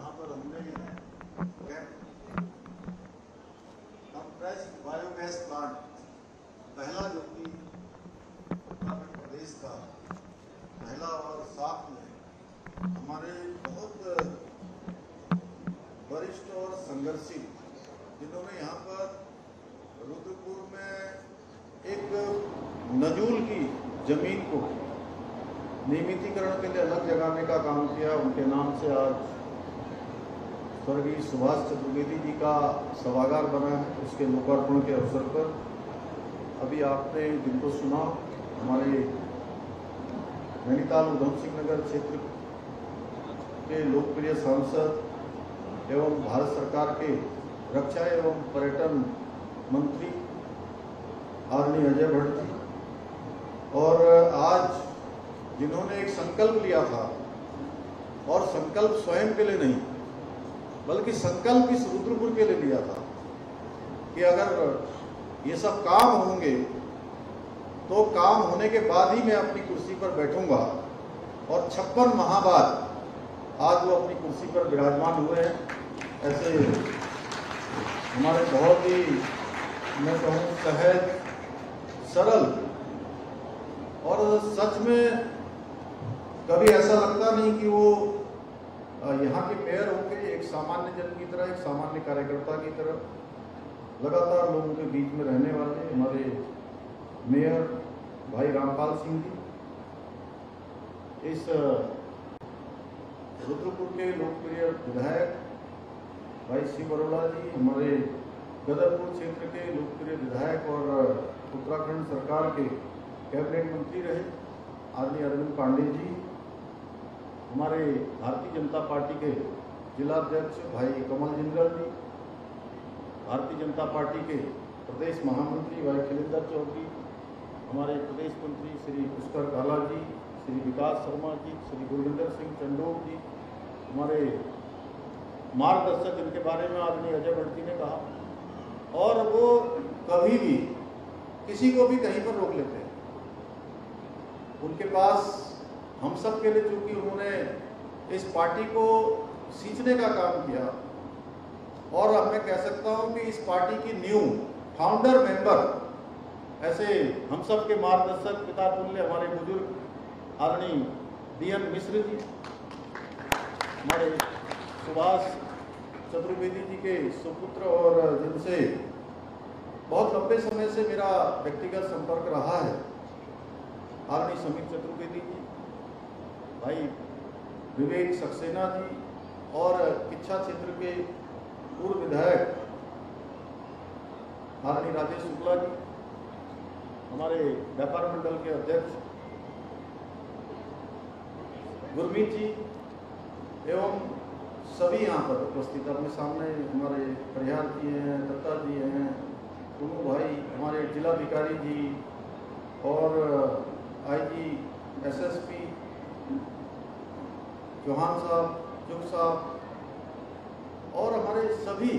जहाँ पर हमने कंप्रेस्ड बायोगैस प्लांट पहला जो कि उत्तराखंड प्रदेश का पहला और साथ में हमारे बहुत वरिष्ठ और संघर्षी जिन्होंने यहाँ पर रुद्रपुर में एक नजूल की जमीन को नियमितीकरण के लिए अलग जगाने का काम किया, उनके नाम से आज स्वर्गीय सुभाष चतुर्वेदी जी का सभागार बना है। उसके लोकार्पण के अवसर पर अभी आपने जिनको सुना, हमारे नैनीताल उधम सिंह नगर क्षेत्र के लोकप्रिय सांसद एवं भारत सरकार के रक्षा एवं पर्यटन मंत्री आदरणीय अजय भट्ट जी, और आज जिन्होंने एक संकल्प लिया था, और संकल्प स्वयं के लिए नहीं बल्कि संकल्प इस रुद्रपुर के लिए लिया था कि अगर ये सब काम होंगे तो काम होने के बाद ही मैं अपनी कुर्सी पर बैठूंगा, और 56 माह बाद आज वो अपनी कुर्सी पर विराजमान हुए हैं। ऐसे हमारे बहुत ही, मैं कहूँ, सहज, सरल, और सच में कभी ऐसा लगता नहीं कि वो यहाँ के मेयर होकर एक सामान्य जन की तरह, एक सामान्य कार्यकर्ता की तरह लगातार लोगों के बीच में रहने वाले हमारे मेयर भाई रामपाल सिंह जी, इस रुद्रपुर के लोकप्रिय विधायक भाई शिव अरोड़ा जी, हमारे गदरपुर क्षेत्र के लोकप्रिय विधायक और उत्तराखंड सरकार के कैबिनेट मंत्री रहे आदरणीय अरविंद पांडे जी, हमारे भारतीय जनता पार्टी के जिलाध्यक्ष भाई कमल जिंदल जी, भारतीय जनता पार्टी के प्रदेश महामंत्री भाई खिलेंद्र चौधरी, हमारे प्रदेश मंत्री श्री पुष्कर काला जी, श्री विकास शर्मा जी, श्री गुरविंदर सिंह चंडोक जी, हमारे मार्गदर्शक जिनके बारे में आदरणीय अजय भट्ट जी ने कहा, और वो कभी भी किसी को भी कहीं पर रोक लेते हैं। उनके पास हम सब के लिए, चूंकि उन्होंने इस पार्टी को सींचने का काम किया, और अब मैं कह सकता हूं कि इस पार्टी की न्यू फाउंडर मेंबर ऐसे हम सब के मार्गदर्शक पिता तुल्य हमारे बुजुर्ग आदरणीय DN मिश्र जी, हमारे सुभाष चतुर्वेदी जी के सुपुत्र, और जिनसे बहुत लंबे समय से मेरा व्यक्तिगत संपर्क रहा है, आदरणीय समीर चतुर्वेदी जी, भाई विवेक सक्सेना जी, और किच्छा क्षेत्र के पूर्व विधायक आदरणीय राजेश शुक्ला जी, हमारे व्यापार मंडल के अध्यक्ष गुरमीत जी, एवं सभी यहाँ पर उपस्थित, अपने सामने हमारे परिहार जी हैं, दत्ता जी हैं, दोनों भाई, हमारे जिलाधिकारी जी, और IG SSP चौहान साहब, चुग साहब, और हमारे सभी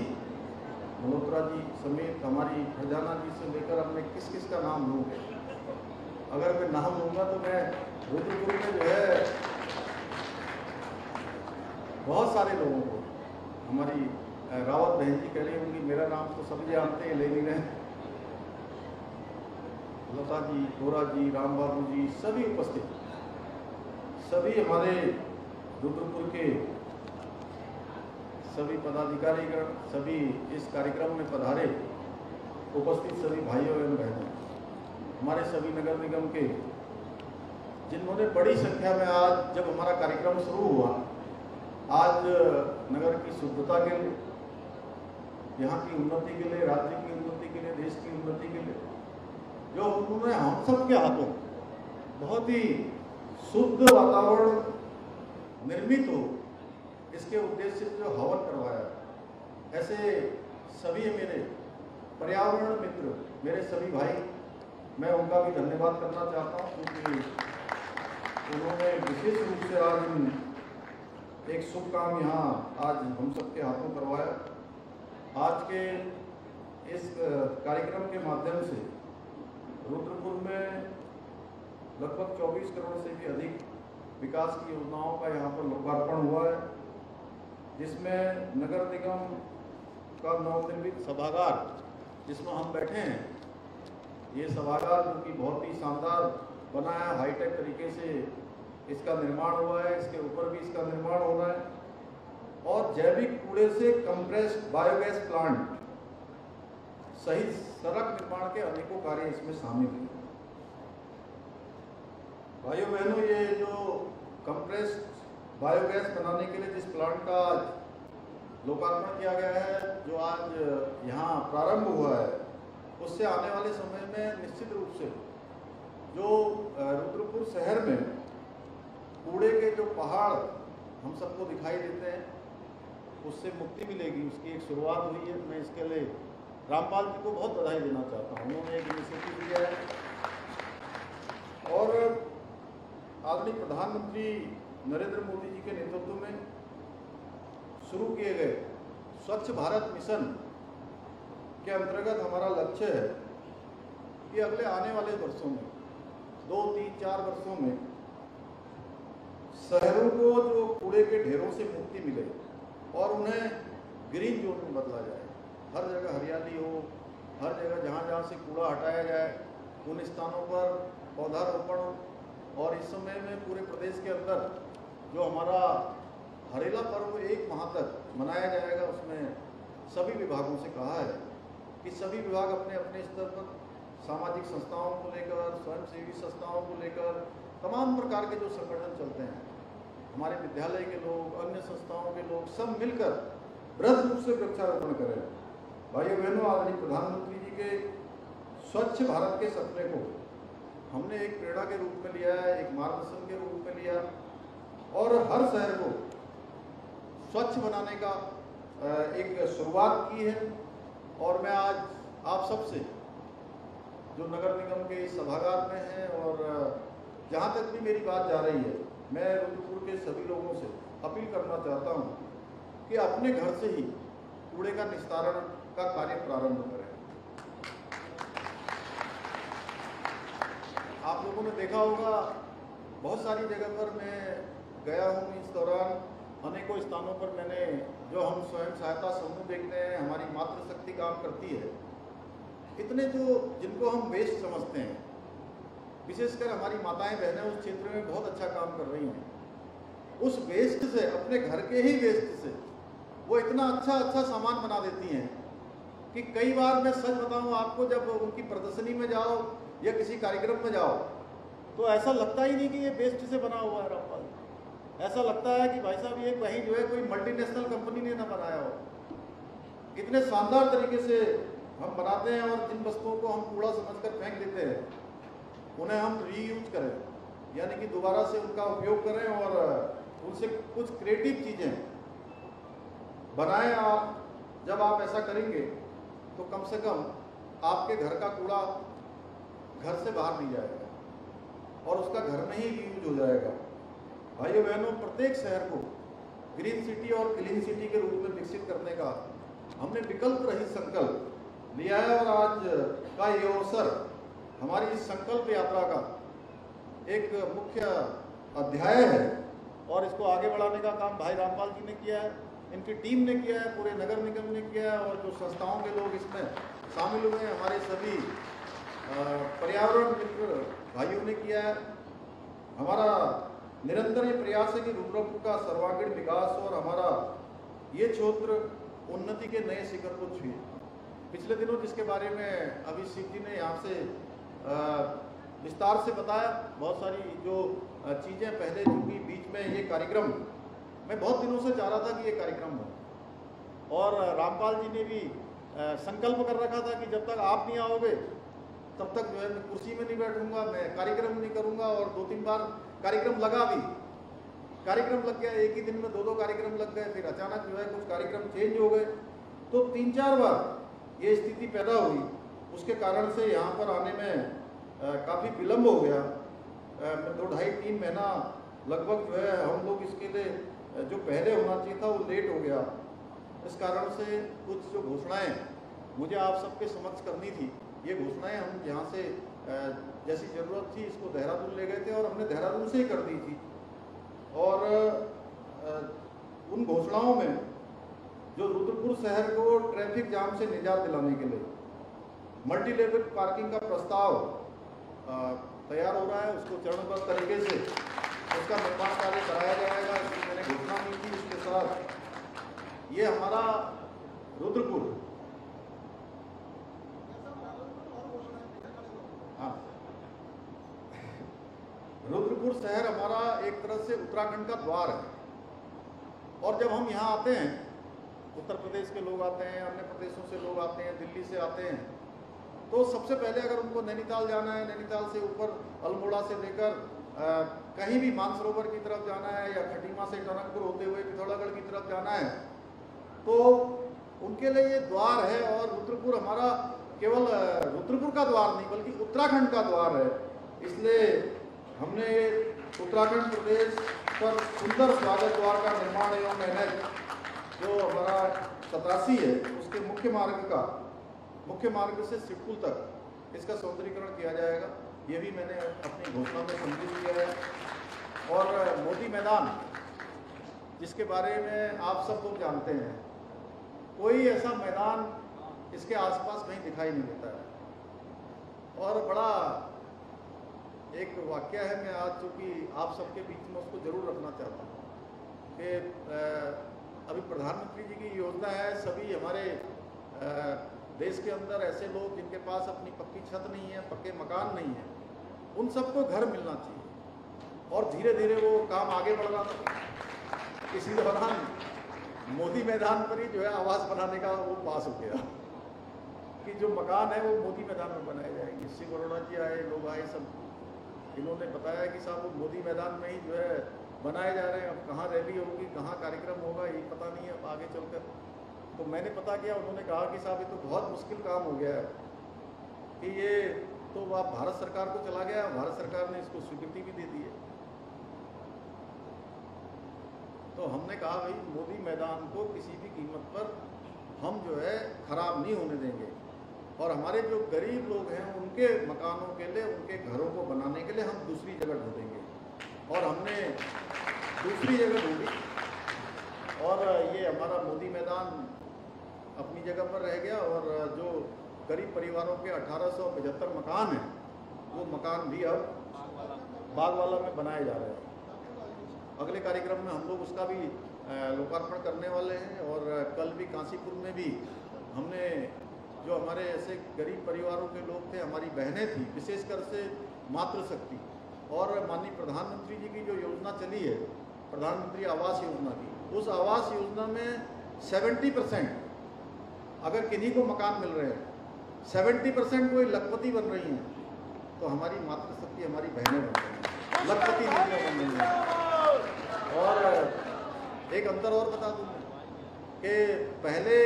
मल्होत्रा जी समेत हमारी खजाना जी से लेकर अपने किस किस का नाम लूँ, अगर मैं नाम लूँगा तो मैं रुद्रपुर में जो है बहुत सारे लोगों को, हमारी रावत बहन जी कह रही होंगी मेरा नाम तो सभी जानते हैं, लेकिन लता जी, गोरा जी, राम बाबू जी, सभी उपस्थित, सभी हमारे रुद्रपुर के सभी पदाधिकारीगण, सभी इस कार्यक्रम में पधारे उपस्थित सभी भाइयों एवं बहनों, हमारे सभी नगर निगम के, जिन्होंने बड़ी संख्या में आज जब हमारा कार्यक्रम शुरू हुआ, आज नगर की शुद्धता के लिए, यहाँ की उन्नति के लिए, राज्य की उन्नति के लिए, देश की उन्नति के लिए, जो उन्होंने हम सब के हाथों बहुत ही शुद्ध वातावरण निर्मित हो, इसके उद्देश्य से जो हवन करवाया, ऐसे सभी मेरे पर्यावरण मित्र, मेरे सभी भाई, मैं उनका भी धन्यवाद करना चाहता हूँ, क्योंकि उन्होंने विशेष रूप से आज एक शुभ काम यहाँ आज हम सबके हाथों करवाया। आज के इस कार्यक्रम के माध्यम से रुद्रपुर में लगभग 24 करोड़ से भी अधिक विकास की योजनाओं का यहाँ पर लोकार्पण हुआ है, जिसमें नगर निगम का नवनिर्मित सभागार जिसमें हम बैठे हैं, ये सभागार जो कि बहुत ही शानदार बना है, हाईटेक तरीके से इसका निर्माण हुआ है, इसके ऊपर भी इसका निर्माण होना है, और जैविक कूड़े से कंप्रेस्ड बायोगैस प्लांट सहित सड़क निर्माण के अनेकों कार्य इसमें शामिल हैं। भाइयों बहनों, ये जो कंप्रेस्ड बायोगैस बनाने के लिए जिस प्लांट का लोकार्पण किया गया है, जो आज यहाँ प्रारंभ हुआ है, उससे आने वाले समय में निश्चित रूप से जो रुद्रपुर शहर में कूड़े के जो पहाड़ हम सबको दिखाई देते हैं, उससे मुक्ति मिलेगी। उसकी एक शुरुआत हुई है। मैं इसके लिए रामपाल जी को बहुत बधाई देना चाहता हूँ। उन्होंने एक इनिशिएटिव लिया है और आदरणीय प्रधानमंत्री नरेंद्र मोदी जी के नेतृत्व में शुरू किए गए स्वच्छ भारत मिशन के अंतर्गत हमारा लक्ष्य है कि अगले आने वाले वर्षों में 2, 3, 4 वर्षों में शहरों को जो कूड़े के ढेरों से मुक्ति मिले और उन्हें ग्रीन जोन में बदला जाए। हर जगह हरियाली हो, हर जगह जहाँ जहाँ से कूड़ा हटाया जाए उन स्थानों पर पौधारोपण हो। और इस समय में पूरे प्रदेश के अंदर जो हमारा हरेला पर्व 1 माह तक मनाया जाएगा, उसमें सभी विभागों से कहा है कि सभी विभाग अपने अपने स्तर पर सामाजिक संस्थाओं को लेकर, स्वयंसेवी संस्थाओं को लेकर, तमाम प्रकार के जो संगठन चलते हैं, हमारे विद्यालय के लोग, अन्य संस्थाओं के लोग, सब मिलकर बृहद रूप से वृक्षारोपण करें। भाइयों बहनों, आदरणीय प्रधानमंत्री जी के स्वच्छ भारत के सपने को हमने एक प्रेरणा के रूप में लिया है, एक मार्गदर्शन के रूप में लिया और हर शहर को स्वच्छ बनाने का एक शुरुआत की है। और मैं आज आप सबसे जो नगर निगम के इस सभागार में हैं और जहाँ तक भी मेरी बात जा रही है, मैं रुद्रपुर के सभी लोगों से अपील करना चाहता हूँ कि अपने घर से ही कूड़े का निस्तारण का कार्य प्रारंभ करें। आप लोगों ने देखा होगा, बहुत सारी जगह पर मैं गया हूँ। इस दौरान अनेकों स्थानों पर मैंने जो हम स्वयं सहायता समूह देखते हैं, हमारी मातृशक्ति काम करती है, इतने जो जिनको हम वेस्ट समझते हैं, विशेषकर हमारी माताएं बहनें उस क्षेत्र में बहुत अच्छा काम कर रही हैं। उस वेस्ट से, अपने घर के ही वेस्ट से वो इतना अच्छा सामान बना देती हैं कि कई बार मैं सच बताऊं आपको, जब उनकी प्रदर्शनी में जाओ या किसी कार्यक्रम में जाओ तो ऐसा लगता ही नहीं कि ये वेस्ट से बना हुआ है रामपाल। ऐसा लगता है कि भाई साहब ये कहीं जो है कोई मल्टीनेशनल कंपनी ने ना बनाया हो। इतने शानदार तरीके से हम बनाते हैं और जिन वस्तुओं को हम कूड़ा समझकर फेंक देते हैं, उन्हें हम रीयूज करें, यानी कि दोबारा से उनका उपयोग करें और उनसे कुछ क्रिएटिव चीज़ें बनाएं। आप जब आप ऐसा करेंगे तो कम से कम आपके घर का कूड़ा घर से बाहर नहीं जाएगा और उसका घर में ही रीयूज हो जाएगा। भाइयों बहनों, प्रत्येक शहर को ग्रीन सिटी और क्लीन सिटी के रूप में विकसित करने का हमने विकल्प रहित संकल्प लिया है और आज का ये अवसर हमारी इस संकल्प यात्रा का एक मुख्य अध्याय है और इसको आगे बढ़ाने का काम भाई रामपाल जी ने किया है, इनकी टीम ने किया है, पूरे नगर निगम ने किया है और जो संस्थाओं के लोग इसमें शामिल हुए हैं, हमारे सभी पर्यावरण मित्र भाइयों ने किया है। हमारा निरंतर ये प्रयास है कि रुद्रपुर का सर्वांगीण विकास और हमारा ये क्षेत्र उन्नति के नए शिखर को छुए। पिछले दिनों जिसके बारे में अभी शिव जी ने यहाँ से विस्तार से बताया, बहुत सारी जो चीज़ें पहले चूँकि बीच में ये कार्यक्रम मैं बहुत दिनों से चाह रहा था कि ये कार्यक्रम हो और रामपाल जी ने भी संकल्प कर रखा था कि जब तक आप नहीं आओगे तब तक जो है मैं कुर्सी में नहीं बैठूंगा, मैं कार्यक्रम नहीं करूंगा। और 2-3 बार कार्यक्रम लगा भी, कार्यक्रम लग गया, एक ही दिन में 2-2 कार्यक्रम लग गए, फिर अचानक जो है कुछ कार्यक्रम चेंज हो गए, तो 3-4 बार ये स्थिति पैदा हुई। उसके कारण से यहाँ पर आने में काफ़ी विलम्ब हो गया। 2-2.5-3 महीना लगभग जो है हम लोग इसके लिए जो पहले होना चाहिए था वो लेट हो गया। इस कारण से कुछ जो घोषणाएं मुझे आप सबके समक्ष करनी थी, ये घोषणाएं हम यहाँ से जैसी ज़रूरत थी इसको देहरादून ले गए थे और हमने देहरादून से ही कर दी थी। और उन घोषणाओं में जो रुद्रपुर शहर को ट्रैफिक जाम से निजात दिलाने के लिए मल्टी लेवल पार्किंग का प्रस्ताव तैयार हो रहा है, उसको चरणबद्ध तरीके से उसका निर्माण कार्य कराया जाएगा। इसकी मैंने घोषणा की थी। इसके साथ ये हमारा रुद्रपुर, हाँ, रुद्रपुर शहर हमारा एक तरह से उत्तराखंड का द्वार है। और जब हम यहाँ आते हैं, उत्तर प्रदेश के लोग आते हैं, अन्य प्रदेशों से लोग आते हैं, दिल्ली से आते हैं, तो सबसे पहले अगर उनको नैनीताल जाना है, नैनीताल से ऊपर अल्मोड़ा से लेकर कहीं भी मानसरोवर की तरफ जाना है या खटीमा से टनकपुर होते हुए पिथौरागढ़ की तरफ जाना है, तो उनके लिए ये द्वार है। और रुद्रपुर हमारा केवल रुद्रपुर का द्वार नहीं बल्कि उत्तराखंड का द्वार है। इसलिए हमने उत्तराखंड प्रदेश पर सुंदर स्वागत द्वार का निर्माण एवं NH जो हमारा 87 है उसके मुख्य मार्ग से सिडकुल तक इसका सौंदर्यीकरण किया जाएगा। ये भी मैंने अपनी घोषणा में सम्मिलित किया है। और मोदी मैदान, जिसके बारे में आप सब लोग जानते हैं, कोई ऐसा मैदान इसके आसपास कहीं दिखाई नहीं देता है। और बड़ा एक वाक्य है, मैं आज चूँकि आप सबके बीच में उसको जरूर रखना चाहता हूँ कि अभी प्रधानमंत्री जी की योजना है, सभी हमारे देश के अंदर ऐसे लोग जिनके पास अपनी पक्की छत नहीं है, पक्के मकान नहीं है, उन सबको घर मिलना चाहिए। और धीरे धीरे वो काम आगे बढ़ रहा था। इसी दौरान मोदी मैदान पर ही जो है आवास बनाने का वो पास हो गया कि जो मकान है वो मोदी मैदान में बनाए जाएंगे। शिव अरोड़ा जी आए, लोग आए, सब इन्होंने बताया कि साहब वो मोदी मैदान में ही जो है बनाए जा रहे हैं। अब कहाँ रैली होगी, कहाँ कार्यक्रम होगा, ये पता नहीं है अब आगे चलकर। तो मैंने पता किया, उन्होंने कहा कि साहब ये तो बहुत मुश्किल काम हो गया है कि ये तो आप भारत सरकार को चला गया, भारत सरकार ने इसको स्वीकृति भी दे दी है। तो हमने कहा भाई मोदी मैदान को किसी भी कीमत पर हम जो है खराब नहीं होने देंगे। और हमारे जो गरीब लोग हैं उनके मकानों के लिए, उनके घरों को बनाने के लिए हम दूसरी जगह ढूंढेंगे। और हमने दूसरी जगह ढूंढी और ये हमारा मोदी मैदान अपनी जगह पर रह गया। और जो गरीब परिवारों के 1875 मकान हैं, वो मकान भी अब बागवाला में बनाए जा रहे हैं। अगले कार्यक्रम में हम लोग उसका भी लोकार्पण करने वाले हैं। और कल भी काशीपुर में भी हमने जो हमारे ऐसे गरीब परिवारों के लोग थे, हमारी बहनें थी, विशेषकर से मातृशक्ति, और माननीय प्रधानमंत्री जी की जो योजना चली है, प्रधानमंत्री आवास योजना की, उस आवास योजना में 70% अगर किन्हीं को मकान मिल रहे हैं, 70% कोई लखपति बन रही हैं, तो हमारी मातृशक्ति, हमारी बहनें बन रही हैं, लखपति नहीं बन रही हैं। और एक अंतर और बता दूँ कि पहले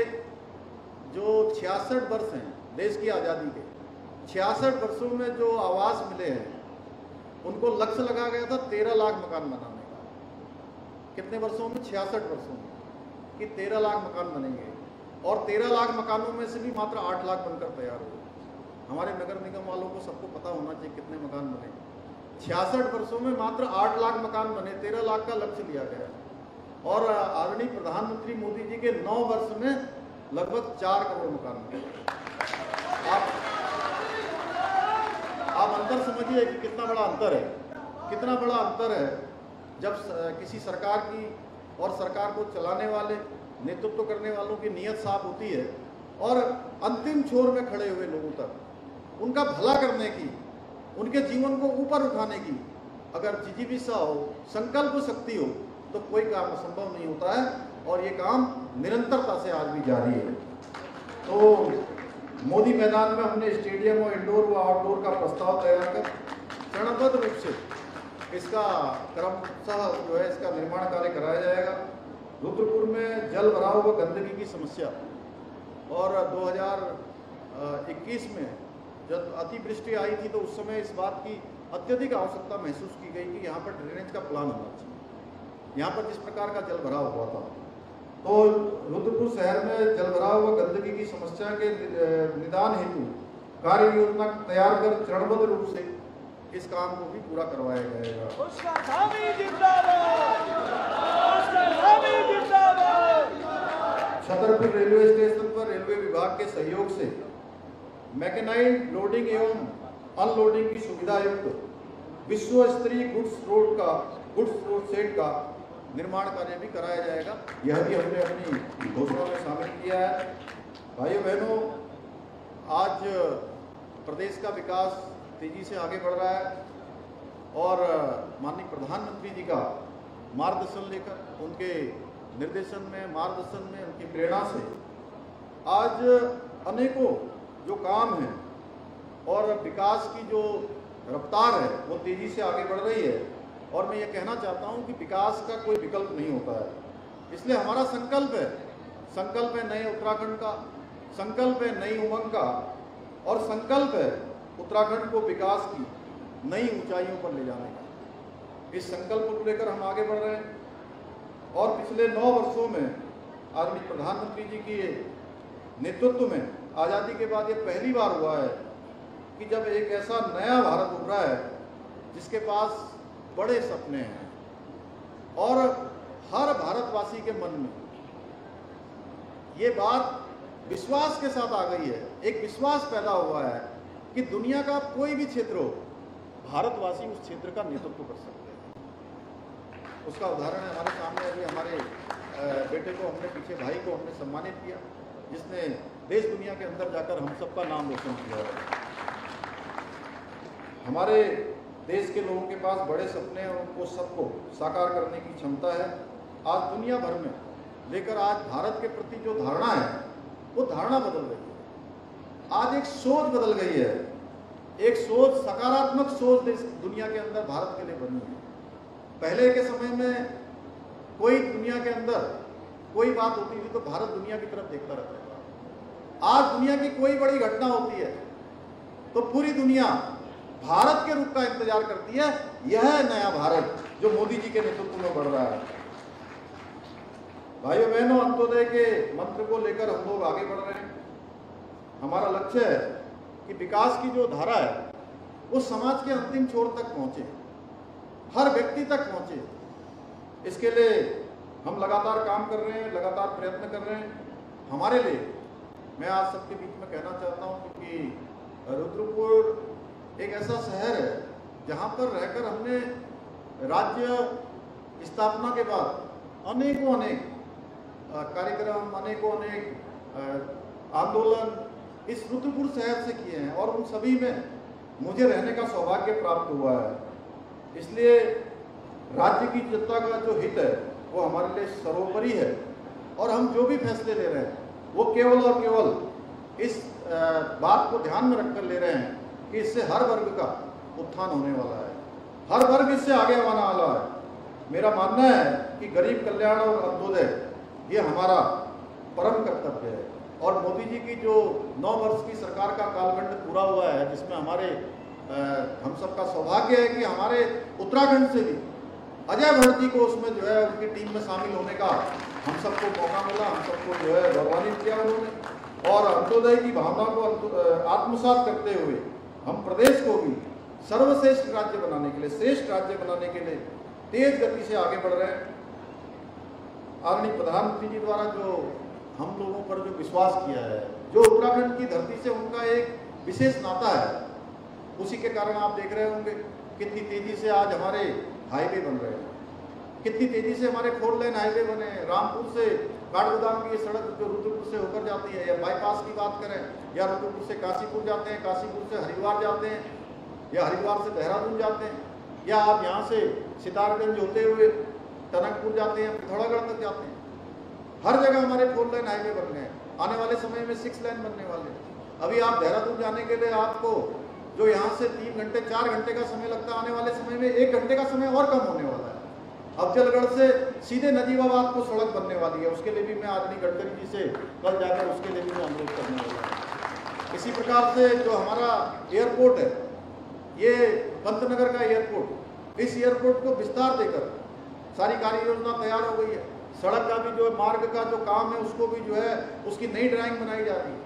जो 66 वर्ष हैं देश की आज़ादी के, 66 वर्षों में जो आवास मिले हैं, उनको लक्ष्य लगा गया था 13 लाख मकान बनाने का। कितने वर्षों में? 66 वर्षों में, कि 13 लाख मकान बनेंगे। और 13 लाख मकानों में से भी मात्र 8 लाख बनकर तैयार हुए। हमारे नगर निगम वालों को सबको पता होना चाहिए कितने मकान बने। 66 वर्षों में मात्र 8 लाख मकान बने, 13 लाख का लक्ष्य लिया गया। और आदरणीय प्रधानमंत्री मोदी जी के 9 वर्ष में लगभग 4 करोड़ मकान बने। आप अंतर समझिए कि कितना बड़ा अंतर है, कितना बड़ा अंतर है जब किसी सरकार की और सरकार को चलाने वाले, नेतृत्व करने वालों की नीयत साफ होती है और अंतिम छोर में खड़े हुए लोगों तक उनका भला करने की, उनके जीवन को ऊपर उठाने की अगर जिजीविषा हो, संकल्प शक्ति हो, तो कोई काम असंभव नहीं होता है। और ये काम निरंतरता से आज भी जारी है। तो मोदी मैदान में हमने स्टेडियम और इंडोर व आउटडोर का प्रस्ताव तैयार कर चरणबद्ध रूप से इसका क्रमशः जो है इसका निर्माण कार्य कराया जाएगा। रुद्रपुर में जल भराव व गंदगी की समस्या, और 2021 में जब अतिवृष्टि आई थी तो उस समय इस बात की अत्यधिक आवश्यकता महसूस की गई कि यहाँ पर ड्रेनेज का प्लान होना चाहिए। यहाँ पर जिस प्रकार का जल भराव हुआ था, तो रुद्रपुर शहर में जल भराव व गंदगी की समस्या के निदान हेतु कार्य योजना तैयार कर चरणबद्ध रूप से इस काम को भी पूरा करवाया जाएगा। छतरपुर रेलवे स्टेशन पर रेलवे विभाग के सहयोग से मैकेनाइज्ड लोडिंग एवं अनलोडिंग की सुविधा युक्त विश्व स्तरीय गुड्स रोड सेट का निर्माण कार्य भी कराया जाएगा। यह भी हमने अपनी घोषणा में शामिल किया है। भाइयों बहनों, आज प्रदेश का विकास तेजी से आगे बढ़ रहा है और माननीय प्रधानमंत्री जी का मार्गदर्शन लेकर, उनके निर्देशन में, मार्गदर्शन में, उनकी प्रेरणा से आज अनेकों जो काम हैं और विकास की जो रफ्तार है वो तेजी से आगे बढ़ रही है। और मैं ये कहना चाहता हूँ कि विकास का कोई विकल्प नहीं होता है, इसलिए हमारा संकल्प है नए उत्तराखंड का, संकल्प है नई उमंग का और संकल्प है उत्तराखंड को विकास की नई ऊंचाइयों पर ले जाने का। इस संकल्प को लेकर हम आगे बढ़ रहे हैं और पिछले 9 वर्षों में आदरणीय प्रधानमंत्री जी के नेतृत्व में आज़ादी के बाद ये पहली बार हुआ है कि जब एक ऐसा नया भारत उभरा है जिसके पास बड़े सपने हैं और हर भारतवासी के मन में ये बात विश्वास के साथ आ गई है, एक विश्वास पैदा हुआ है कि दुनिया का कोई भी क्षेत्र हो, भारतवासी उस क्षेत्र का नेतृत्व कर सकते हैं। उसका उदाहरण है हमारे सामने। अभी हमारे बेटे को हमने, पीछे भाई को हमने सम्मानित किया, जिसने देश दुनिया के अंदर जाकर हम सबका नाम रोशन किया है। हमारे देश के लोगों के पास बड़े सपने और उनको सबको साकार करने की क्षमता है। आज दुनिया भर में लेकर आज भारत के प्रति जो धारणा है वो धारणा बदल गई है। आज एक सोच बदल गई है, एक सोच, सकारात्मक सोच देश दुनिया के अंदर भारत के लिए बनी है। पहले के समय में कोई दुनिया के अंदर कोई बात होती थी तो भारत दुनिया की तरफ देखता रहता था। आज दुनिया की कोई बड़ी घटना होती है तो पूरी दुनिया भारत के रूप का इंतजार करती है। यह नया भारत जो मोदी जी के नेतृत्व में बढ़ रहा है। भाइयों बहनों, अंत्योदय के मंत्र को लेकर हम लोग आगे बढ़ रहे हैं। हमारा लक्ष्य है कि विकास की जो धारा है वो समाज के अंतिम छोर तक पहुंचे, हर व्यक्ति तक पहुंचे। इसके लिए हम लगातार काम कर रहे हैं, लगातार प्रयत्न कर रहे हैं। हमारे लिए, मैं आज सबके बीच में कहना चाहता हूं कि रुद्रपुर एक ऐसा शहर है जहां पर रहकर हमने राज्य स्थापना के बाद अनेकों कार्यक्रम, अनेकों आंदोलन इस रुद्रपुर शहर से किए हैं और उन सभी में मुझे रहने का सौभाग्य प्राप्त हुआ है। इसलिए राज्य की जनता का जो हित है वो हमारे लिए सर्वोपरि है और हम जो भी फैसले ले रहे हैं वो केवल और केवल इस बात को ध्यान में रखकर ले रहे हैं कि इससे हर वर्ग का उत्थान होने वाला है, हर वर्ग इससे आगे आने वाला है। मेरा मानना है कि गरीब कल्याण और अंत्योदय ये हमारा परम कर्तव्य है और मोदी जी की जो 9 वर्ष की सरकार का कालखंड पूरा हुआ है, जिसमें हमारे हम सबका सौभाग्य है कि हमारे उत्तराखंड से भी अजय भट्ट जी को उसमें जो है उनकी टीम में शामिल होने का हम सबको मौका मिला, हम सबको जो है गौरवान्वित किया उन्होंने। और अंत्योदय की भावना को आत्मसात करते हुए हम प्रदेश को भी सर्वश्रेष्ठ राज्य बनाने के लिए, श्रेष्ठ राज्य बनाने के लिए तेज गति से आगे बढ़ रहे हैं। आदरणीय प्रधानमंत्री जी द्वारा जो हम लोगों पर जो विश्वास किया है, जो उत्तराखंड की धरती से उनका एक विशेष नाता है, उसी के कारण आप देख रहे होंगे कितनी तेजी से आज हमारे हाईवे बन रहे हैं, कितनी तेजी से हमारे 4 लेन हाईवे बने। रामपुर से काठगोदाम की ये सड़क जो रुद्रपुर से होकर जाती है, या बाईपास की बात करें, या रुद्रपुर से काशीपुर जाते हैं, काशीपुर से हरिद्वार जाते हैं, या हरिद्वार से देहरादून जाते हैं, या आप यहाँ से सितारगंज होते हुए टनकपुर जाते हैं, पिथौरागढ़ तक जाते हैं। हर जगह हमारे 4 लेन हाईवे बन गए। आने वाले समय में 6 लेन बनने वाले। अभी आप देहरादून जाने के लिए आपको जो यहाँ से 3 घंटे 4 घंटे का समय लगता है, आने वाले समय में 1 घंटे का समय और कम होने वाला है। अफजलगढ़ से सीधे नजीबाबाद को सड़क बनने वाली है, उसके लिए भी मैं आदरणीय गडकरी जी से कल जाकर उसके लिए भी मैं अनुरोध करने वाला हूँ। इसी प्रकार से जो हमारा एयरपोर्ट है, ये पंतनगर का एयरपोर्ट, इस एयरपोर्ट को विस्तार देकर सारी कार्य योजना तैयार हो गई है। सड़क का भी जो मार्ग का जो काम है उसको भी जो है उसकी नई ड्राइंग बनाई जा रही है।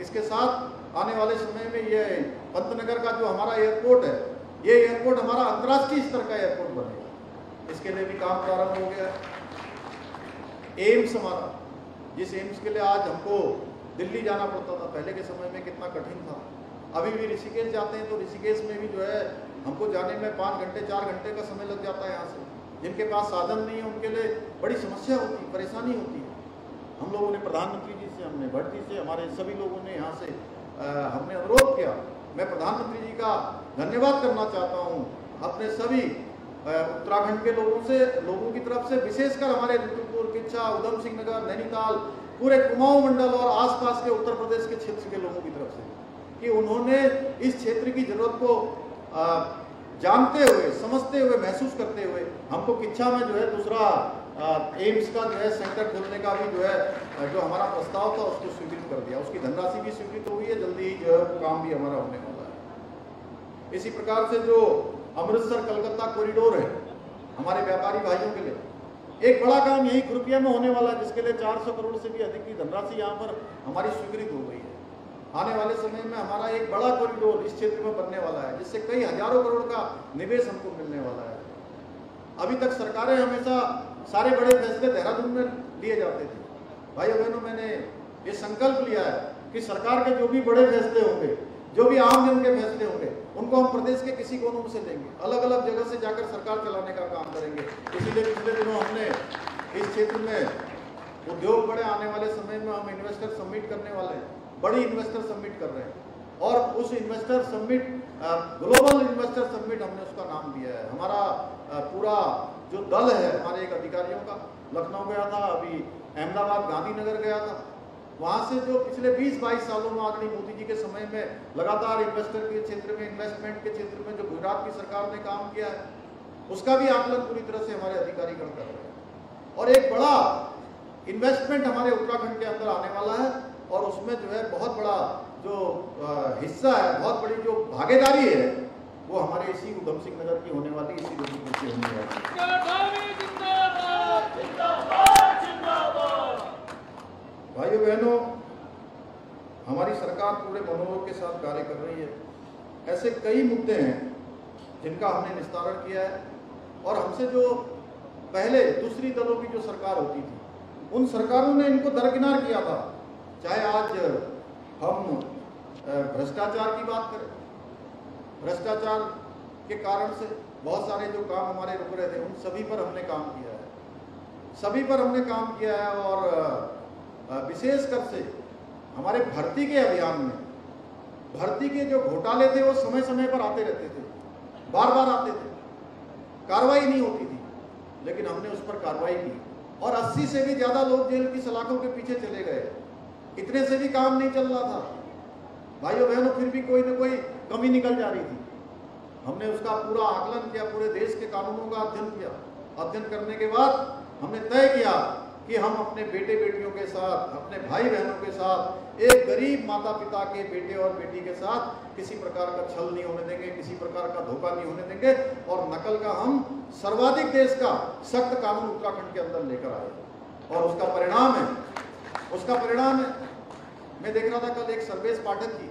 इसके साथ आने वाले समय में ये पंतनगर का जो हमारा एयरपोर्ट है, ये एयरपोर्ट हमारा अंतर्राष्ट्रीय स्तर का एयरपोर्ट बनेगा। इसके लिए भी काम प्रारंभ हो गया है। एम्स हमारा, जिस एम्स के लिए आज हमको दिल्ली जाना पड़ता था, पहले के समय में कितना कठिन था। अभी भी ऋषिकेश जाते हैं तो ऋषिकेश में भी जो है हमको जाने में 5 घंटे 4 घंटे का समय लग जाता है यहाँ से। जिनके पास साधन नहीं है उनके लिए बड़ी समस्या होती है, परेशानी होती है। हम लोगों ने प्रधानमंत्री जी से, हमने भट्ट जी से, हमारे सभी लोगों ने यहाँ से हमने अनुरोध किया। मैं प्रधानमंत्री जी का धन्यवाद करना चाहता हूँ अपने सभी उत्तराखंड के लोगों की तरफ से, विशेषकर हमारे रुद्रपुर, किच्छा, उधम सिंह नगर, नैनीताल, पूरे कुमाऊं मंडल और आसपास के उत्तर प्रदेश के क्षेत्र के लोगों की तरफ से, कि उन्होंने इस क्षेत्र की जरूरत को जानते हुए, समझते हुए, महसूस करते हुए हमको किच्छा में जो है दूसरा एम्स का जो है सेंटर खोलने का भी जो है जो हमारा प्रस्ताव था उसको स्वीकृत कर दिया। उसकी धनराशि भी स्वीकृत हुई है, जल्दी ही जो है काम भी हमारा होने वाला है। इसी प्रकार से जो अमृतसर कलकत्ता कॉरिडोर है हमारे व्यापारी भाइयों के लिए, एक बड़ा काम यही खुरपिया में होने वाला है, जिसके लिए 400 करोड़ से भी अधिक की धनराशि यहाँ पर हमारी स्वीकृत हो गई है। आने वाले समय में हमारा एक बड़ा कॉरिडोर इस क्षेत्र में बनने वाला है, जिससे कई हजारों करोड़ का निवेश हमको मिलने वाला है। अभी तक सरकारें हमेशा सारे बड़े फैसले देहरादून में लिए जाते थे। भाइयों बहनों, मैंने ये संकल्प लिया है कि सरकार के जो भी बड़े फैसले होंगे, जो भी आम जन के फैसले होंगे, उनको हम प्रदेश के किसी कोनों से लेंगे, अलग अलग जगह से जाकर सरकार चलाने का काम करेंगे। इसीलिए पिछले दिनों हमने इस क्षेत्र में उद्योग बड़े आने वाले समय में हम इन्वेस्टर समिट करने वाले हैं, बड़ी इन्वेस्टर समिट कर रहे हैं, और उस investor summit global investor summit हमने उसका नाम दिया है। हमारा पूरा जो दल है हमारे एक अधिकारियों का लखनऊ गया था, अभी अहमदाबाद, गांधीनगर गया था। वहाँ से जो पिछले 20-22 सालों में आदरणीय मोदी जी के समय में लगातार इन्वेस्टर के क्षेत्र में, इन्वेस्टमेंट के क्षेत्र में जो गुजरात की सरकार ने काम किया है, उसका भी आकलन पूरी तरह से हमारे अधिकारीगण कर रहे हैं। और एक बड़ा इन्वेस्टमेंट हमारे उत्तराखंड के अंदर आने वाला है, और उसमें जो है बहुत बड़ा जो हिस्सा है, बहुत बड़ी जो भागीदारी है, वो हमारे इसी उधम सिंह नगर की होने वाली, इसी रुद्रपुर की होने वाली। भाइयों बहनों, हमारी सरकार पूरे मनोबल के साथ कार्य कर रही है। ऐसे कई मुद्दे हैं जिनका हमने निस्तारण किया है, और हमसे जो पहले दूसरी दलों की जो सरकार होती थी, उन सरकारों ने इनको दरकिनार किया था। चाहे आज हम भ्रष्टाचार की बात करें, भ्रष्टाचार के कारण से बहुत सारे जो काम हमारे रुक रहे थे, उन सभी पर हमने काम किया है, सभी पर हमने काम किया है। और विशेषकर से हमारे भर्ती के अभियान में, भर्ती के जो घोटाले थे वो समय समय पर आते रहते थे, बार बार आते थे, कार्रवाई नहीं होती थी, लेकिन हमने उस पर कार्रवाई की, और 80 से भी ज्यादा लोग जेल की सलाखों के पीछे चले गए। इतने से भी काम नहीं चल रहा था भाइयों बहनों, फिर भी कोई न कोई कमी निकल जा रही थी। हमने उसका पूरा आकलन किया, पूरे देश के कानूनों का अध्ययन किया। अध्ययन करने के बाद हमने तय किया कि हम अपने बेटे बेटियों के साथ, अपने भाई बहनों के साथ, एक गरीब माता पिता के बेटे और बेटी के साथ किसी प्रकार का छल नहीं होने देंगे, किसी प्रकार का धोखा नहीं होने देंगे, और नकल का हम सर्वाधिक देश का सख्त कानून उत्तराखंड के अंदर लेकर आए। और उसका परिणाम है, मैं देख रहा था कल एक सर्वेश पाठक जी,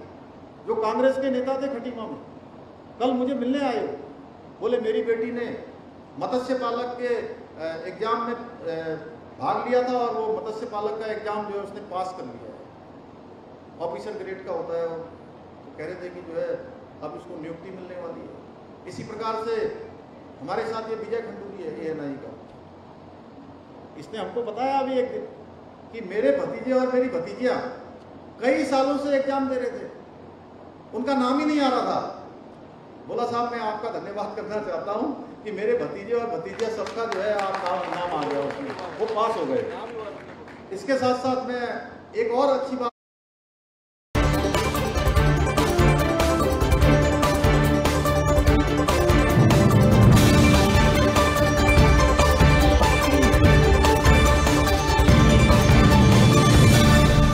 जो कांग्रेस के नेता थे खटीमा में, कल मुझे मिलने आए। बोले मेरी बेटी ने मत्स्य पालक के एग्जाम में भाग लिया था, और वो मत्स्य पालक का एग्जाम जो है उसने पास कर लिया है, ऑफिसर ग्रेड का होता है वो। तो कह रहे थे कि जो है अब उसको नियुक्ति मिलने वाली है। इसी प्रकार से हमारे साथ ये विजय खंडूरी है ANI का, इसने हमको बताया अभी एक दिन कि मेरे भतीजे और मेरी भतीजियां कई सालों से एग्जाम दे रहे थे, उनका नाम ही नहीं आ रहा था। बोला साहब मैं आपका धन्यवाद करना चाहता हूं कि मेरे भतीजे और भतीजिया सबका जो है आप नाम आ गया उसमें, वो पास हो गए। इसके साथ साथ मैं एक और अच्छी बात